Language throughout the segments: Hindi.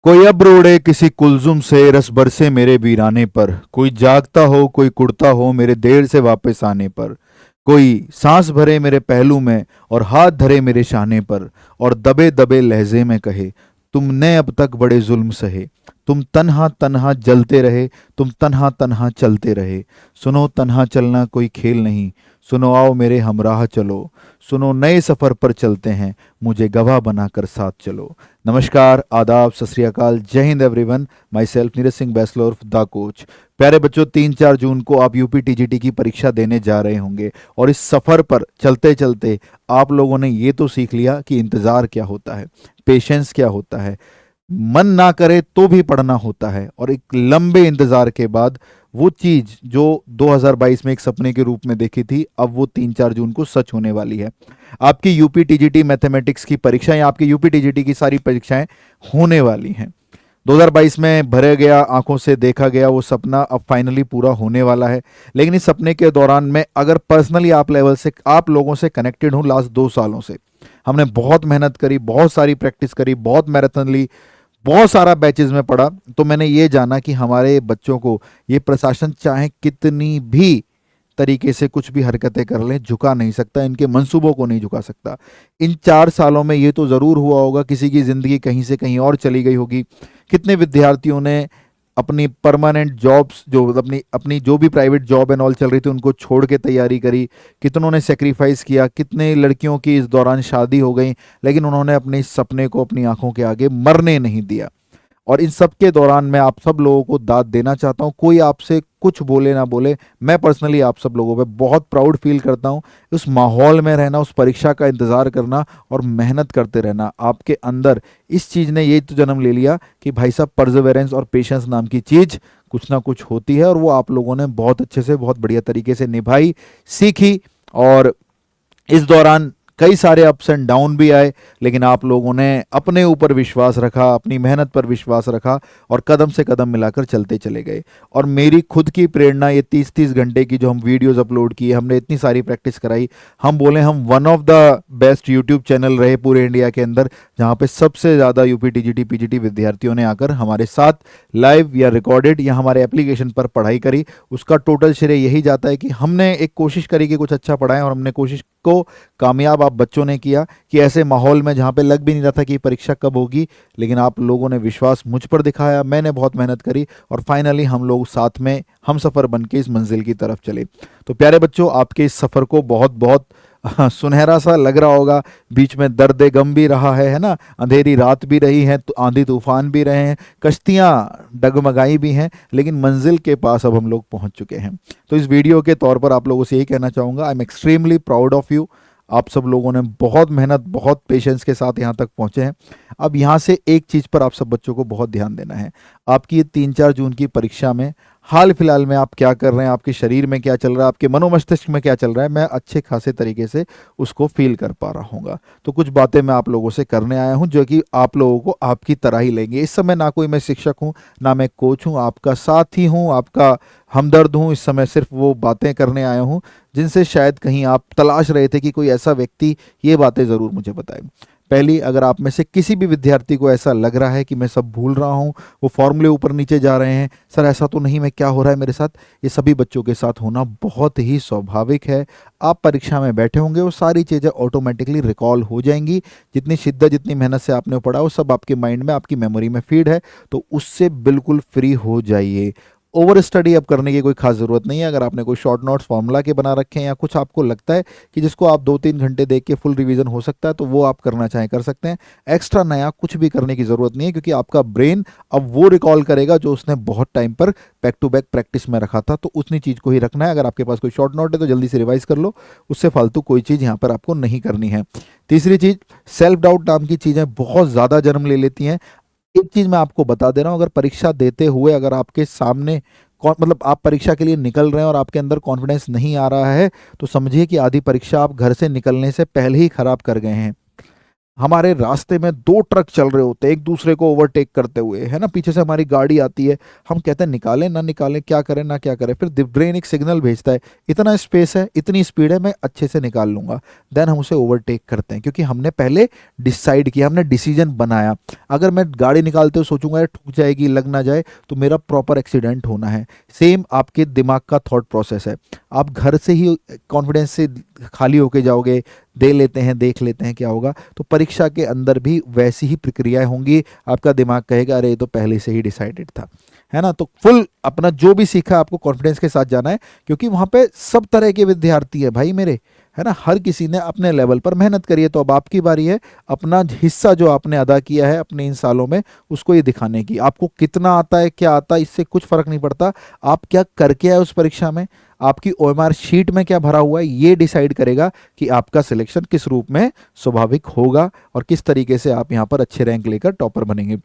कोई अब्र उड़े किसी कुलजुम से, रस बरसे मेरे वीराने पर। कोई जागता हो, कोई कुड़ता हो मेरे देर से वापस आने पर। कोई सांस भरे मेरे पहलू में और हाथ धरे मेरे शाने पर, और दबे दबे लहजे में कहे, तुमने अब तक बड़े जुल्म सहे। तुम तन्हा तन्हा जलते रहे, तुम तन्हा तन्हा चलते रहे। सुनो, तन्हा चलना कोई खेल नहीं, सुनो आओ मेरे हमराह चलो। सुनो, नए सफ़र पर चलते हैं, मुझे गवाह बनाकर साथ चलो। नमस्कार, आदाब, सत श्री अकाल, जय Hind everyone. My self Neeraj Singh bachelor the coach. प्यारे बच्चों, 3-4 जून को आप यूपी टीजीटी की परीक्षा देने जा रहे होंगे, और इस सफ़र पर चलते चलते आप लोगों ने ये तो सीख लिया कि इंतज़ार क्या होता है, पेशेंस क्या होता है, मन ना करे तो भी पढ़ना होता है, और एक लंबे इंतज़ार के बाद वो चीज़ जो 2022 में एक सपने के रूप में देखी थी, अब वो 3-4 जून को सच होने वाली है। आपकी यूपी टीजीटी मैथमेटिक्स की परीक्षाएं, आपकी यूपी टीजीटी की सारी परीक्षाएं होने वाली हैं। 2022 में भरे गया, आंखों से देखा गया वो सपना अब फाइनली पूरा होने वाला है। लेकिन इस सपने के दौरान मैं अगर पर्सनली आप लेवल से, आप लोगों से कनेक्टेड हूँ, लास्ट 2 सालों से हमने बहुत मेहनत करी, बहुत सारी प्रैक्टिस करी, बहुत मैराथन ली, बहुत सारा बैचेस में पढ़ा, तो मैंने ये जाना कि हमारे बच्चों को ये प्रशासन चाहे कितनी भी तरीके से कुछ भी हरकतें कर लें, झुका नहीं सकता, इनके मंसूबों को नहीं झुका सकता। इन 4 सालों में ये तो ज़रूर हुआ होगा, किसी की ज़िंदगी कहीं से कहीं और चली गई होगी। कितने विद्यार्थियों ने अपनी परमानेंट जॉब्स, जो अपनी अपनी जो भी प्राइवेट जॉब एंड ऑल चल रही थी, उनको छोड़ के तैयारी करी। कितनों ने सेक्रीफाइस किया, कितने लड़कियों की इस दौरान शादी हो गई, लेकिन उन्होंने अपने इस सपने को अपनी आंखों के आगे मरने नहीं दिया। और इन सब के दौरान मैं आप सब लोगों को दाद देना चाहता हूँ, कोई आपसे कुछ बोले ना बोले, मैं पर्सनली आप सब लोगों पे बहुत प्राउड फील करता हूँ। उस माहौल में रहना, उस परीक्षा का इंतज़ार करना और मेहनत करते रहना, आपके अंदर इस चीज़ ने ये तो जन्म ले लिया कि भाई साहब, परजवेरेंस और पेशेंस नाम की चीज़ कुछ ना कुछ होती है, और वो आप लोगों ने बहुत अच्छे से, बहुत बढ़िया तरीके से निभाई, सीखी। और इस दौरान कई सारे अप्स एंड डाउन भी आए, लेकिन आप लोगों ने अपने ऊपर विश्वास रखा, अपनी मेहनत पर विश्वास रखा, और कदम से कदम मिलाकर चलते चले गए। और मेरी खुद की प्रेरणा, ये 30-30 घंटे की जो हम वीडियोस अपलोड किए, हमने इतनी सारी प्रैक्टिस कराई, हम बोले हम one of the best YouTube channel रहे पूरे इंडिया के अंदर, जहाँ पे सबसे ज़्यादा यूपी टीजीटी पीजीटी विद्यार्थियों ने आकर हमारे साथ लाइव या रिकॉर्डेड या हमारे एप्लीकेशन पर पढ़ाई करी। उसका टोटल श्रेय यही जाता है कि हमने एक कोशिश करी कि कुछ अच्छा पढ़ाएं, और हमने कोशिश को कामयाब आप बच्चों ने किया कि ऐसे माहौल में जहाँ पे लग भी नहीं रहा था कि परीक्षा कब होगी, लेकिन आप लोगों ने विश्वास मुझ पर दिखाया, मैंने बहुत मेहनत करी, और फाइनली हम लोग साथ में हम सफ़र बन के इस मंजिल की तरफ चले। तो प्यारे बच्चों, आपके इस सफ़र को बहुत बहुत सुनहरा सा लग रहा होगा। बीच में दर्द गम भी रहा है ना, अंधेरी रात भी रही है, तो आंधी तूफान भी रहे हैं, कश्तियाँ डगमगाई भी हैं, लेकिन मंजिल के पास अब हम लोग पहुंच चुके हैं। तो इस वीडियो के तौर पर आप लोगों से यही कहना चाहूँगा, I am extremely proud of you. आप सब लोगों ने बहुत मेहनत, बहुत पेशेंस के साथ यहाँ तक पहुँचे हैं। अब यहाँ से एक चीज़ पर आप सब बच्चों को बहुत ध्यान देना है। आपकी ये 3-4 जून की परीक्षा में हाल फिलहाल में आप क्या कर रहे हैं, आपके शरीर में क्या चल रहा है, आपके मनोमस्तिष्क में क्या चल रहा है, मैं अच्छे खासे तरीके से उसको फील कर पा रहा हूँगा। तो कुछ बातें मैं आप लोगों से करने आया हूँ, जो कि आप लोगों को आपकी तरह ही लेंगे। इस समय ना कोई मैं शिक्षक हूँ, ना मैं कोच हूँ, आपका साथी हूँ, आपका हमदर्द हूँ। इस समय सिर्फ वो बातें करने आया हूँ जिनसे शायद कहीं आप तलाश रहे थे कि कोई ऐसा व्यक्ति ये बातें ज़रूर मुझे बताए। पहली, अगर आप में से किसी भी विद्यार्थी को ऐसा लग रहा है कि मैं सब भूल रहा हूँ, वो फॉर्मूले ऊपर नीचे जा रहे हैं, सर ऐसा तो नहीं, मैं क्या हो रहा है मेरे साथ, ये सभी बच्चों के साथ होना बहुत ही स्वाभाविक है। आप परीक्षा में बैठे होंगे, वो सारी चीज़ें ऑटोमेटिकली रिकॉल हो जाएंगी। जितनी शिद्दत, जितनी मेहनत से आपने पढ़ा, वो सब आपके माइंड में, आपकी मेमोरी में फीड है, तो उससे बिल्कुल फ्री हो जाइए। ओवर स्टडी अब करने की कोई खास ज़रूरत नहीं है। अगर आपने कोई शॉर्ट नोट्स फार्मूला के बना रखे हैं, या कुछ आपको लगता है कि जिसको आप 2-3 घंटे देख के फुल रिवीजन हो सकता है, तो वो आप करना चाहें कर सकते हैं। एक्स्ट्रा नया कुछ भी करने की ज़रूरत नहीं है, क्योंकि आपका ब्रेन अब वो रिकॉल करेगा जो उसने बहुत टाइम पर बैक टू बैक प्रैक्टिस में रखा था, तो उतनी चीज़ को ही रखना है। अगर आपके पास कोई शॉर्ट नोट है तो जल्दी से रिवाइज कर लो, उससे फालतू कोई चीज़ यहाँ पर आपको नहीं करनी है। तीसरी चीज़, सेल्फ डाउट नाम की चीज़ें बहुत ज़्यादा जन्म ले लेती हैं। एक चीज़ मैं आपको बता दे रहा हूँ, अगर परीक्षा देते हुए अगर आपके सामने मतलब आप परीक्षा के लिए निकल रहे हैं और आपके अंदर कॉन्फिडेंस नहीं आ रहा है, तो समझिए कि आधी परीक्षा आप घर से निकलने से पहले ही खराब कर गए हैं। हमारे रास्ते में दो ट्रक चल रहे होते हैं एक दूसरे को ओवरटेक करते हुए, है ना, पीछे से हमारी गाड़ी आती है, हम कहते हैं निकालें ना निकालें, क्या करें ना क्या करें, फिर ब्रेन एक सिग्नल भेजता है इतना स्पेस है, इतनी स्पीड है, मैं अच्छे से निकाल लूंगा। देन हम उसे ओवरटेक करते हैं क्योंकि हमने पहले डिसाइड किया, हमने डिसीजन बनाया। अगर मैं गाड़ी निकालते हुए सोचूंगा यार ठुक जाएगी, लग ना जाए, तो मेरा प्रॉपर एक्सीडेंट होना है। सेम आपके दिमाग का थॉट प्रोसेस है। आप घर से ही कॉन्फिडेंस से खाली होके जाओगे, दे लेते हैं, देख लेते हैं क्या होगा, तो परीक्षा के अंदर भी वैसी ही प्रक्रियाएं होंगी। आपका दिमाग कहेगा अरे ये तो पहले से ही डिसाइडेड था, है ना। तो फुल अपना जो भी सीखा आपको कॉन्फिडेंस के साथ जाना है, क्योंकि वहां पे सब तरह के विद्यार्थी है भाई मेरे, है ना, हर किसी ने अपने लेवल पर मेहनत करी है। तो अब आपकी बारी है अपना हिस्सा जो आपने अदा किया है अपने इन सालों में, उसको ये दिखाने की। आपको कितना आता है, क्या आता है, इससे कुछ फर्क नहीं पड़ता। आप क्या करके आए उस परीक्षा में, आपकी ओएमआर शीट में क्या भरा हुआ है, ये डिसाइड करेगा कि आपका सिलेक्शन किस रूप में स्वाभाविक होगा और किस तरीके से आप यहाँ पर अच्छे रैंक लेकर टॉपर बनेंगे।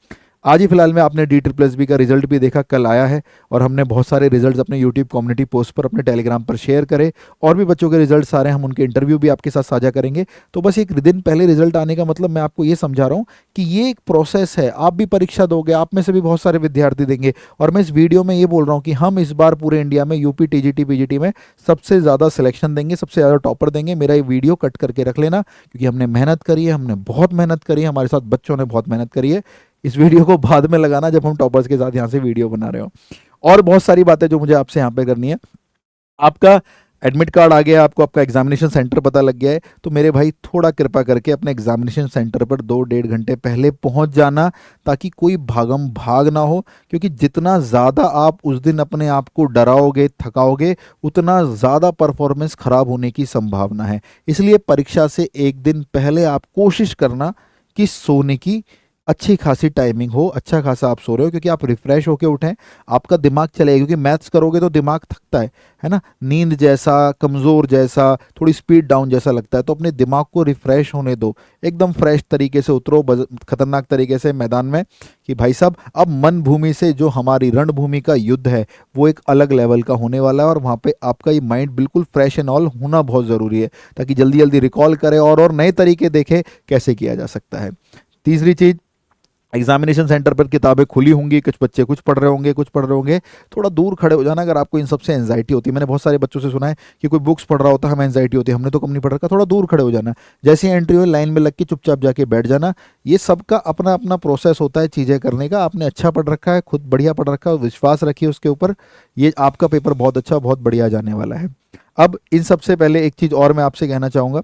आज ही फिलहाल में आपने D++ का रिजल्ट भी देखा, कल आया है, और हमने बहुत सारे रिजल्ट्स अपने यूट्यूब कम्युनिटी पोस्ट पर, अपने टेलीग्राम पर शेयर करे। और भी बच्चों के रिजल्ट्स आ रहे हैं, हम उनके इंटरव्यू भी आपके साथ साझा करेंगे। तो बस एक दिन पहले रिजल्ट आने का मतलब मैं आपको ये समझा रहा हूँ कि ये एक प्रोसेस है। आप भी परीक्षा दोगे, आप में से भी बहुत सारे विद्यार्थी देंगे। और मैं इस वीडियो में ये बोल रहा हूँ कि हम इस बार पूरे इंडिया में यूपी TGT PGT में सबसे ज़्यादा सिलेक्शन देंगे, सबसे ज़्यादा टॉपर देंगे। मेरा ये वीडियो कट करके रख लेना, क्योंकि हमने मेहनत करी है, हमने बहुत मेहनत करी है, हमारे साथ बच्चों ने बहुत मेहनत करी है। इस वीडियो को बाद में लगाना जब हम टॉपर्स के साथ यहाँ से वीडियो बना रहे हो। और बहुत सारी बातें जो मुझे आपसे यहाँ पे करनी है। आपका एडमिट कार्ड आ गया, आपको आपका एग्जामिनेशन सेंटर पता लग गया है, तो मेरे भाई थोड़ा कृपा करके अपने एग्जामिनेशन सेंटर पर 2-1.5 घंटे पहले पहुंच जाना, ताकि कोई भागम भाग ना हो। क्योंकि जितना ज़्यादा आप उस दिन अपने आप को डराओगे, थकाओगे, उतना ज़्यादा परफॉर्मेंस खराब होने की संभावना है। इसलिए परीक्षा से एक दिन पहले आप कोशिश करना कि सोने की अच्छी खासी टाइमिंग हो, अच्छा खासा आप सो रहे हो, क्योंकि आप रिफ्रेश होके उठें, आपका दिमाग चलेगा। क्योंकि मैथ्स करोगे तो दिमाग थकता है ना, नींद जैसा, कमज़ोर जैसा, थोड़ी स्पीड डाउन जैसा लगता है। तो अपने दिमाग को रिफ्रेश होने दो, एकदम फ्रेश तरीके से उतरो खतरनाक तरीके से मैदान में, कि भाई साहब अब मन भूमि से जो हमारी रणभूमि का युद्ध है वो एक अलग लेवल का होने वाला है। और वहाँ पे आपका ये माइंड बिल्कुल फ्रेश एंड ऑल होना बहुत ज़रूरी है, ताकि जल्दी जल्दी रिकॉल करे और नए तरीके देखे कैसे किया जा सकता है। तीसरी चीज़, एग्जामिनेशन सेंटर पर किताबें खुली होंगी, कुछ बच्चे कुछ पढ़ रहे होंगे, कुछ पढ़ रहे होंगे, थोड़ा दूर खड़े हो जाना अगर आपको इन सबसे एंजाइटी होती है। मैंने बहुत सारे बच्चों से सुना है कि कोई बुक्स पढ़ रहा होता है, हमें एंजाइटी होती है, हमने तो कम नहीं पढ़ रखा, थोड़ा दूर खड़े हो जाना। जैसे ही एंट्री हो लाइन में लग के चुपचाप जाके बैठ जाना। ये सबका अपना अपना प्रोसेस होता है चीज़ें करने का। आपने अच्छा पढ़ रखा है, खुद बढ़िया पढ़ रखा है, विश्वास रखिए उसके ऊपर, ये आपका पेपर बहुत अच्छा, बहुत बढ़िया जाने वाला है। अब इन सबसे पहले एक चीज़ और मैं आपसे कहना चाहूँगा,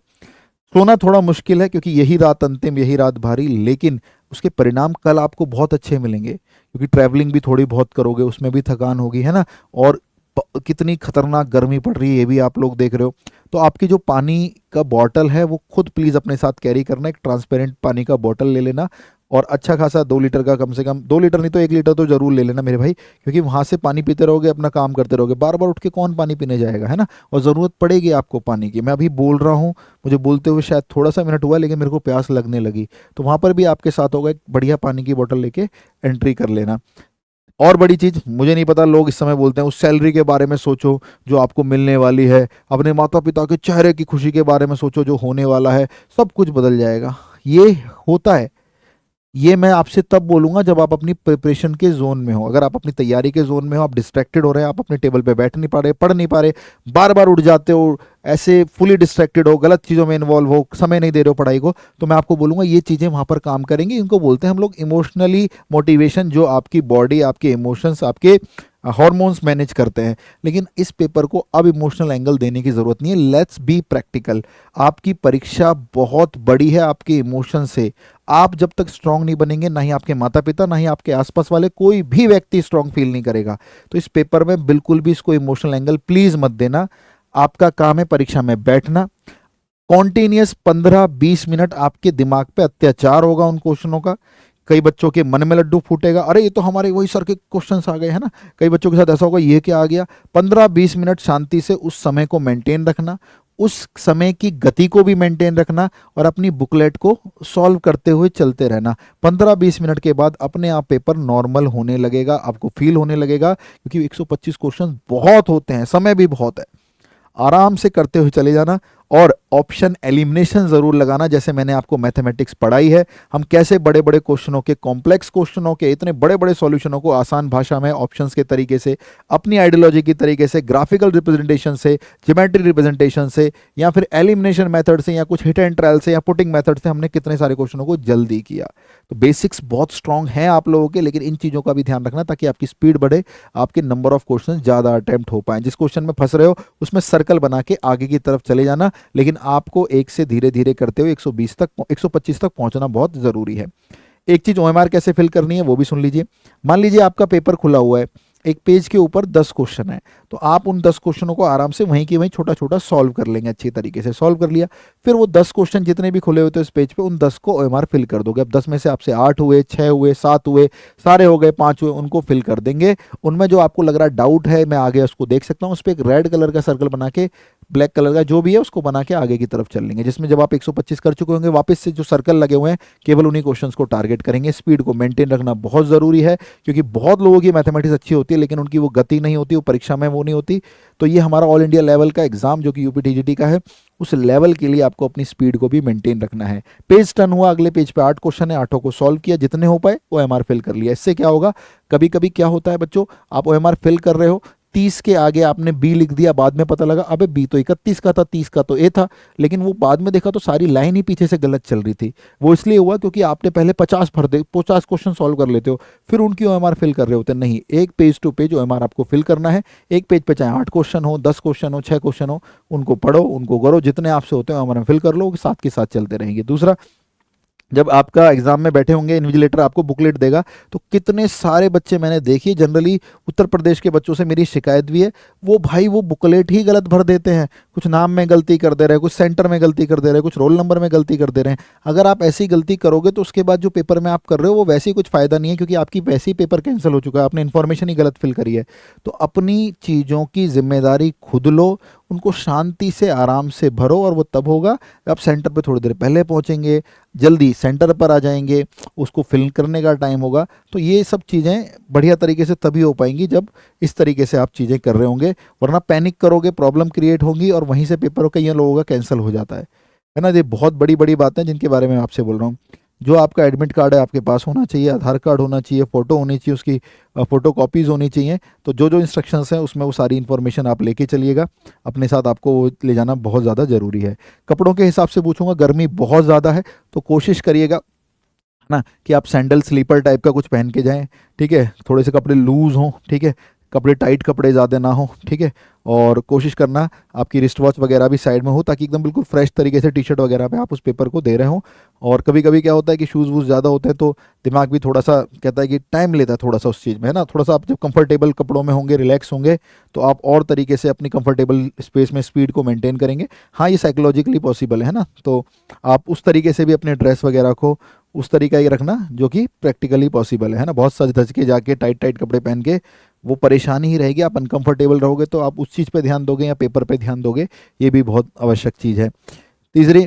सोना थोड़ा मुश्किल है क्योंकि यही रात अंतिम, यही रात भारी, लेकिन उसके परिणाम कल आपको बहुत अच्छे मिलेंगे। क्योंकि ट्रैवलिंग भी थोड़ी बहुत करोगे, उसमें भी थकान होगी, है ना, और कितनी खतरनाक गर्मी पड़ रही है ये भी आप लोग देख रहे हो। तो आपकी जो पानी का बॉटल है वो खुद प्लीज़ अपने साथ कैरी करना, एक ट्रांसपेरेंट पानी का बॉटल ले लेना, और अच्छा खासा 2 लीटर का, कम से कम 2 लीटर नहीं तो 1 लीटर तो जरूर ले लेना मेरे भाई। क्योंकि वहाँ से पानी पीते रहोगे, अपना काम करते रहोगे, बार बार उठ के कौन पानी पीने जाएगा, है ना, और ज़रूरत पड़ेगी आपको पानी की। मैं अभी बोल रहा हूँ, मुझे बोलते हुए शायद थोड़ा सा मिनट हुआ, लेकिन मेरे को प्यास लगने लगी, तो वहाँ पर भी आपके साथ होगा, एक बढ़िया पानी की बोतल लेके एंट्री कर लेना। और बड़ी चीज़, मुझे नहीं पता, लोग इस समय बोलते हैं उस सैलरी के बारे में सोचो जो आपको मिलने वाली है, अपने माता पिता के चेहरे की खुशी के बारे में सोचो जो होने वाला है, सब कुछ बदल जाएगा। ये होता है, ये मैं आपसे तब बोलूंगा जब आप अपनी प्रिपरेशन के जोन में हो। अगर आप अपनी तैयारी के जोन में हो, आप डिस्ट्रैक्टेड हो रहे हैं, आप अपने टेबल पे बैठ नहीं पा रहे, पढ़ नहीं पा रहे, बार बार उठ जाते हो, ऐसे फुली डिस्ट्रैक्टेड हो, गलत चीज़ों में इन्वॉल्व हो, समय नहीं दे रहे हो पढ़ाई को, तो मैं आपको बोलूंगा ये चीज़ें वहाँ पर काम करेंगी। इनको बोलते हैं हम लोग इमोशनली मोटिवेशन, जो आपकी बॉडी, आपके इमोशंस, आपके हॉर्मोन्स मैनेज करते हैं। लेकिन इस पेपर को अब इमोशनल एंगल देने की ज़रूरत नहीं है, लेट्स बी प्रैक्टिकल। आपकी परीक्षा बहुत बड़ी है आपके इमोशन से। आप जब तक स्ट्रांग नहीं बनेंगे, ना ही आपके माता पिता, ना ही आपके आसपास वाले कोई भी व्यक्ति स्ट्रांग फील नहीं करेगा। तो इस पेपर में बिल्कुल भी इसको इमोशनल एंगल प्लीज़ मत देना। आपका काम है परीक्षा में बैठना, कॉन्टिन्यूस 15-20 मिनट आपके दिमाग पे अत्याचार होगा उन क्वेश्चनों का। कई बच्चों के मन में लड्डू फूटेगा, अरे ये तो हमारे वही सर के क्वेश्चंस आ गए, है ना। कई बच्चों के साथ ऐसा होगा, ये क्या आ गया। 15-20 मिनट शांति से उस समय को मेंटेन रखना, उस समय की गति को भी मेंटेन रखना, और अपनी बुकलेट को सॉल्व करते हुए चलते रहना। 15-20 मिनट के बाद अपने आप पेपर नॉर्मल होने लगेगा, आपको फील होने लगेगा। क्योंकि 125 क्वेश्चन बहुत होते हैं, समय भी बहुत है। आराम से करते हुए चले जाना, और ऑप्शन एलिमिनेशन जरूर लगाना, जैसे मैंने आपको मैथमेटिक्स पढ़ाई है, हम कैसे बड़े बड़े क्वेश्चनों के, कॉम्प्लेक्स क्वेश्चनों के, इतने बड़े बड़े सॉल्यूशनों को आसान भाषा में ऑप्शंस के तरीके से, अपनी आइडियोलॉजी की तरीके से, ग्राफिकल रिप्रेजेंटेशन से, ज्योमेट्री रिप्रेजेंटेशन से, या फिर एलिमिनेशन मेथड से, या कुछ हिट एंड ट्रायल से, या पुटिंग मेथड से हमने कितने सारे क्वेश्चनों को जल्दी किया। तो बेसिक्स बहुत स्ट्रांग हैं आप लोगों के, लेकिन इन चीज़ों का भी ध्यान रखना ताकि आपकी स्पीड बढ़े, आपके नंबर ऑफ क्वेश्चन ज़्यादा अटेम्प्ट हो पाए। जिस क्वेश्चन में फंस रहे हो उसमें सर्कल बना के आगे की तरफ चले जाना, लेकिन आपको एक से धीरे धीरे करते हुए 120 तक, 125 तक पहुंचना बहुत ज़रूरी है। एक चीज़ ओएमआर कैसे फिल करनी है वो भी सुन लीजिए। मान लीजिए आपका पेपर खुला हुआ है, एक पेज के ऊपर 10 क्वेश्चन है, तो आप उन 10 क्वेश्चनों को आराम से वहीं की वहीं छोटा छोटा सॉल्व कर लेंगे, अच्छी तरीके से सॉल्व कर लिया। फिर वो 10 क्वेश्चन जितने भी खुले होते हैं इस पेज पे, उन 10 को ओएमआर फिल कर दोगे। अब 10 में से आपसे 8 हुए, 6 हुए, 7 हुए, सारे हो गए, 5 हुए, उनको फिल कर देंगे। उनमें जो आपको लग रहा है डाउट है, मैं आगे उसको देख सकता हूँ, उस पर एक रेड कलर का सर्कल बना के, ब्लैक कलर का जो भी है उसको बना के आगे की तरफ चल लेंगे, जिसमें जब आप 125 कर चुके होंगे वापस से जो सर्कल लगे हुए हैं केवल उन्हीं क्वेश्चंस को टारगेट करेंगे। स्पीड को मेंटेन रखना बहुत ज़रूरी है, क्योंकि बहुत लोगों की मैथमेटिक्स अच्छी होती है लेकिन उनकी वो गति नहीं होती, वो परीक्षा में वो नहीं होती। तो ये हमारा ऑल इंडिया लेवल का एग्जाम जो कि यूपीटीजीटी का है, उस लेवल के लिए आपको अपनी स्पीड को भी मेंटेन रखना है। पेज टर्न हुआ, अगले पेज पे 8 क्वेश्चन है, 8 को सॉल्व किया, जितने हो पाए वो ओएमआर फिल कर लिया। इससे क्या होगा, कभी कभी क्या होता है बच्चों, आप ओएमआर फिल कर रहे हो, 30 के आगे आपने बी लिख दिया, बाद में पता लगा अबे बी तो 31 का था, 30 का तो ए था, लेकिन वो बाद में देखा तो सारी लाइन ही पीछे से गलत चल रही थी। वो इसलिए हुआ क्योंकि आपने पहले 50 क्वेश्चन सॉल्व कर लेते हो, फिर उनकी ओएमआर फिल कर रहे होते नहीं। एक पेज टू पेज ओएमआर आपको फिल करना है। एक पेज पे चाहे 8 क्वेश्चन हो, 10 क्वेश्चन हो, 6 क्वेश्चन हो, उनको पढ़ो, उनको करो, जितने आपसे होते हैं ओएमआर में फिल कर लो, साथ के साथ चलते रहेंगे। दूसरा, जब आपका एग्जाम में बैठे होंगे, इन्विजिलेटर आपको बुकलेट देगा, तो कितने सारे बच्चे मैंने देखिए, जनरली उत्तर प्रदेश के बच्चों से मेरी शिकायत भी है, वो भाई वो बुकलेट ही गलत भर देते हैं, कुछ नाम में गलती कर दे रहे हैं, कुछ सेंटर में गलती कर दे रहे हैं, कुछ रोल नंबर में गलती कर दे रहे हैं। अगर आप ऐसी गलती करोगे तो उसके बाद जो पेपर में आप कर रहे हो वो वैसे ही कुछ फ़ायदा नहीं है, क्योंकि आपकी वैसे ही पेपर कैंसिल हो चुका है, आपने इन्फॉर्मेशन ही गलत फिल करी है। तो अपनी चीज़ों की जिम्मेदारी खुद लो, उनको शांति से आराम से भरो, और वो तब होगा आप सेंटर पे थोड़ी देर पहले पहुंचेंगे, जल्दी सेंटर पर आ जाएंगे, उसको फिल करने का टाइम होगा। तो ये सब चीज़ें बढ़िया तरीके से तभी हो पाएंगी जब इस तरीके से आप चीज़ें कर रहे होंगे, वरना पैनिक करोगे, प्रॉब्लम क्रिएट होगी और वहीं से पेपर कई लोगों का कैंसिल हो जाता है ना। ये बहुत बड़ी बड़ी बातें हैं जिनके बारे में आपसे बोल रहा हूँ। जो आपका एडमिट कार्ड है आपके पास होना चाहिए, आधार कार्ड होना चाहिए, फ़ोटो होनी चाहिए, उसकी फ़ोटो कॉपीज़ होनी चाहिए। तो जो जो इंस्ट्रक्शंस हैं उसमें वो सारी इन्फॉर्मेशन आप लेके चलिएगा अपने साथ, आपको वो ले जाना बहुत ज़्यादा ज़रूरी है। कपड़ों के हिसाब से पूछूंगा, गर्मी बहुत ज़्यादा है तो कोशिश करिएगा ना कि आप सैंडल स्लीपर टाइप का कुछ पहन के जाएं, ठीक है, थोड़े से कपड़े लूज़ हों, ठीक है, कपड़े टाइट कपड़े ज़्यादा ना हो, ठीक है। और कोशिश करना आपकी रिस्ट वॉच वगैरह भी साइड में हो, ताकि एकदम बिल्कुल फ्रेश तरीके से टी शर्ट वगैरह पे आप उस पेपर को दे रहे हो। और कभी कभी क्या होता है कि शूज़ वूज़ ज़्यादा होते हैं तो दिमाग भी थोड़ा सा कहता है कि टाइम लेता है थोड़ा सा उस चीज़ में, है ना। थोड़ा सा आप जब कंफर्टेबल कपड़ों में होंगे, रिलैक्स होंगे, तो आप और तरीके से अपनी कंफर्टेबल स्पेस में स्पीड को मेंटेन करेंगे। हाँ, ये साइकोलॉजिकली पॉसिबल है ना, तो आप उस तरीके से भी अपने ड्रेस वगैरह को उस तरीका ही रखना जो कि प्रैक्टिकली पॉसिबल है ना। बहुत सज धज के जाके टाइट टाइट कपड़े पहन के वो परेशानी ही रहेगी, आप अनकंफर्टेबल रहोगे, तो आप उस चीज़ पे ध्यान दोगे या पेपर पे ध्यान दोगे, ये भी बहुत आवश्यक चीज़ है। तीसरी,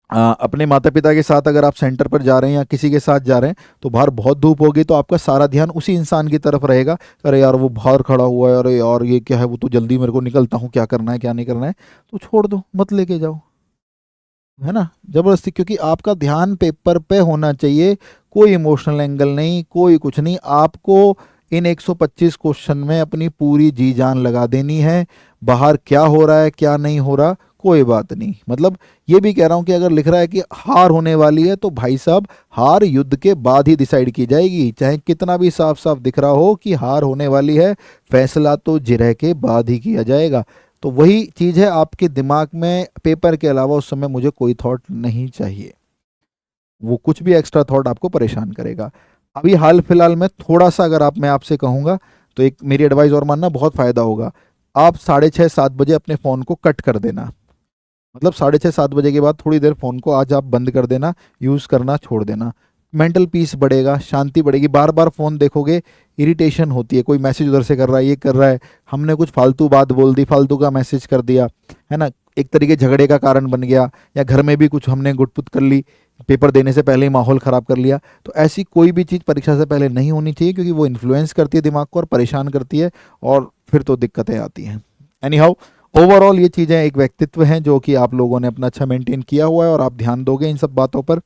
अपने माता पिता के साथ अगर आप सेंटर पर जा रहे हैं या किसी के साथ जा रहे हैं तो बाहर बहुत धूप होगी, तो आपका सारा ध्यान उसी इंसान की तरफ रहेगा। अरे यार वो बाहर खड़ा हुआ है, अरे यार ये क्या है, वो तो जल्दी मेरे को निकलता हूँ, क्या करना है क्या नहीं करना है, तो छोड़ दो, मत लेके जाओ, है ना, जबरदस्ती, क्योंकि आपका ध्यान पेपर पे होना चाहिए, कोई इमोशनल एंगल नहीं, कोई कुछ नहीं। आपको इन 125 क्वेश्चन में अपनी पूरी जी जान लगा देनी है। बाहर क्या हो रहा है क्या नहीं हो रहा कोई बात नहीं, मतलब ये भी कह रहा हूं कि अगर लिख रहा है कि हार होने वाली है तो भाई साहब हार युद्ध के बाद ही डिसाइड की जाएगी, चाहे कितना भी साफ साफ दिख रहा हो कि हार होने वाली है, फैसला तो जिरह के बाद ही किया जाएगा। तो वही चीज़ है, आपके दिमाग में पेपर के अलावा उस समय मुझे कोई थॉट नहीं चाहिए, वो कुछ भी एक्स्ट्रा थॉट आपको परेशान करेगा। अभी हाल फिलहाल में थोड़ा सा अगर मैं आपसे कहूँगा तो एक मेरी एडवाइस और मानना, बहुत फ़ायदा होगा। आप 6:30-7 बजे अपने फ़ोन को कट कर देना, मतलब 6:30-7 बजे के बाद थोड़ी देर फ़ोन को आज आप बंद कर देना, यूज़ करना छोड़ देना। मेंटल पीस बढ़ेगा, शांति बढ़ेगी। बार बार फ़ोन देखोगे इरिटेशन होती है, कोई मैसेज उधर से कर रहा है, ये कर रहा है, हमने कुछ फालतू बात बोल दी, फालतू का मैसेज कर दिया, है ना, एक तरीके झगड़े का कारण बन गया, या घर में भी कुछ हमने गुटपुट कर ली, पेपर देने से पहले ही माहौल ख़राब कर लिया। तो ऐसी कोई भी चीज़ परीक्षा से पहले नहीं होनी चाहिए, क्योंकि वो इन्फ्लुएंस करती है दिमाग को और परेशान करती है, और फिर तो दिक्कतें आती हैं। एनी हाउ, ओवरऑल ये चीज़ें एक व्यक्तित्व हैं जो कि आप लोगों ने अपना अच्छा मेंटेन किया हुआ है और आप ध्यान दोगे इन सब बातों पर।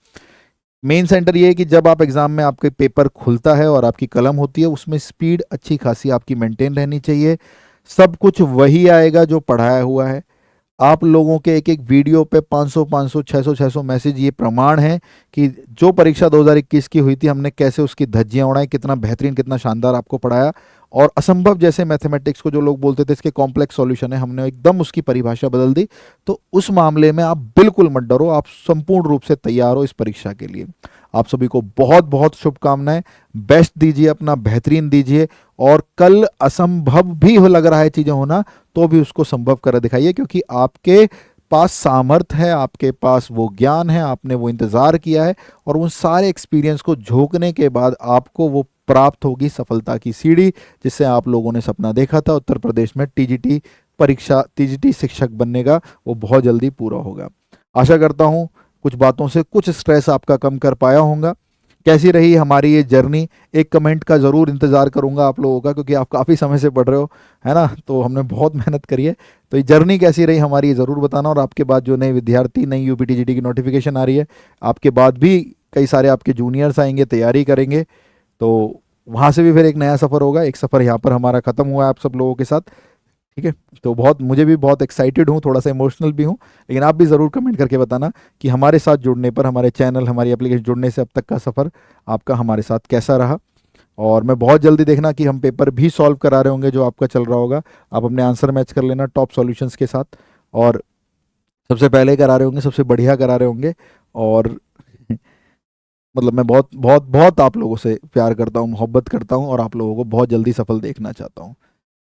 मेन सेंटर ये है कि जब आप एग्जाम में आपके पेपर खुलता है और आपकी कलम होती है, उसमें स्पीड अच्छी खासी आपकी मेंटेन रहनी चाहिए। सब कुछ वही आएगा जो पढ़ाया हुआ है। आप लोगों के एक एक वीडियो पे 500 500 600 मैसेज ये प्रमाण है कि जो परीक्षा 2021 की हुई थी हमने कैसे उसकी धज्जियां उड़ाई, कितना बेहतरीन कितना शानदार आपको पढ़ाया। और असंभव जैसे मैथमेटिक्स को जो लोग बोलते थे इसके कॉम्प्लेक्स सॉल्यूशन है, हमने एकदम उसकी परिभाषा बदल दी। तो उस मामले में आप बिल्कुल मत डरो, आप संपूर्ण रूप से तैयार हो इस परीक्षा के लिए। आप सभी को बहुत बहुत शुभकामनाएं। बेस्ट दीजिए, अपना बेहतरीन दीजिए। और कल असंभव भी हो लग रहा है चीज़ें होना, तो भी उसको संभव कर दिखाइए, क्योंकि आपके पास सामर्थ्य है, आपके पास वो ज्ञान है, आपने वो इंतज़ार किया है और उन सारे एक्सपीरियंस को झोंकने के बाद आपको वो प्राप्त होगी सफलता की सीढ़ी, जिससे आप लोगों ने सपना देखा था उत्तर प्रदेश में टीजीटी परीक्षा, टीजीटी शिक्षक बनने का, वो बहुत जल्दी पूरा होगा। आशा करता हूँ कुछ बातों से कुछ स्ट्रेस आपका कम कर पाया होगा। कैसी रही हमारी ये जर्नी, एक कमेंट का ज़रूर इंतज़ार करूंगा आप लोगों का, क्योंकि आप काफ़ी समय से पढ़ रहे हो, है ना, तो हमने बहुत मेहनत करी है। तो ये जर्नी कैसी रही हमारी ये ज़रूर बताना। और आपके बाद जो नए विद्यार्थी, नई यूपीटीजीटी की नोटिफिकेशन आ रही है, आपके बाद भी कई सारे आपके जूनियर्स आएंगे, तैयारी करेंगे, तो वहाँ से भी फिर एक नया सफ़र होगा। एक सफ़र यहाँ पर हमारा ख़त्म हुआ है आप सब लोगों के साथ, ठीक है। तो बहुत, मुझे भी बहुत एक्साइटेड हूँ, थोड़ा सा इमोशनल भी हूँ। लेकिन आप भी ज़रूर कमेंट करके बताना कि हमारे साथ जुड़ने पर, हमारे चैनल, हमारी एप्लीकेशन जुड़ने से अब तक का सफ़र आपका हमारे साथ कैसा रहा। और मैं बहुत जल्दी देखना कि हम पेपर भी सॉल्व करा रहे होंगे जो आपका चल रहा होगा। आप अपने आंसर मैच कर लेना टॉप सॉल्यूशंस के साथ, और सबसे पहले करा रहे होंगे, सबसे बढ़िया करा रहे होंगे। और मतलब मैं बहुत बहुत बहुत आप लोगों से प्यार करता हूँ, मोहब्बत करता हूँ, और आप लोगों को बहुत जल्दी सफल देखना चाहता हूँ।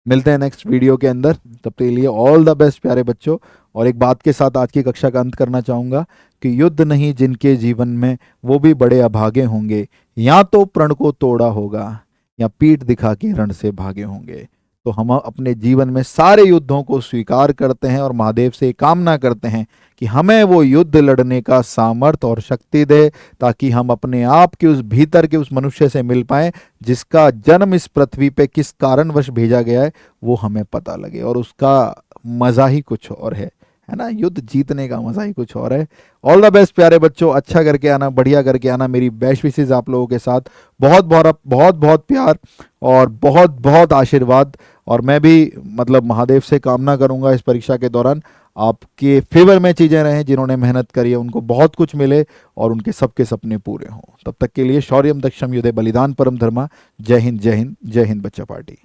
मिलते हैं नेक्स्ट वीडियो के अंदर, तब तक के लिए ऑल द बेस्ट प्यारे बच्चों। और एक बात के साथ आज की कक्षा का अंत करना चाहूँगा कि युद्ध नहीं जिनके जीवन में, वो भी बड़े अभागे होंगे। या तो प्रण को तोड़ा होगा, या पीठ दिखा के रण से भागे होंगे। तो हम अपने जीवन में सारे युद्धों को स्वीकार करते हैं और महादेव से कामना करते हैं कि हमें वो युद्ध लड़ने का सामर्थ्य और शक्ति दे, ताकि हम अपने आप के उस भीतर के उस मनुष्य से मिल पाएं जिसका जन्म इस पृथ्वी पे किस कारणवश भेजा गया है, वो हमें पता लगे। और उसका मजा ही कुछ और है ना, युद्ध जीतने का मजा ही कुछ और है। ऑल द बेस्ट प्यारे बच्चों, अच्छा करके आना, बढ़िया करके आना। मेरी बेस्ट विशेष आप लोगों के साथ, बहुत बहुत बहुत बहुत प्यार और बहुत बहुत आशीर्वाद। और मैं भी मतलब महादेव से कामना करूंगा इस परीक्षा के दौरान आपके फेवर में चीज़ें रहें, जिन्होंने मेहनत करी है उनको बहुत कुछ मिले और उनके सबके सपने पूरे हों। तब तक के लिए शौर्यम दक्षम युधे बलिदान परम धर्मा। जय हिंद, जय हिंद, जय हिंद बच्चा पार्टी।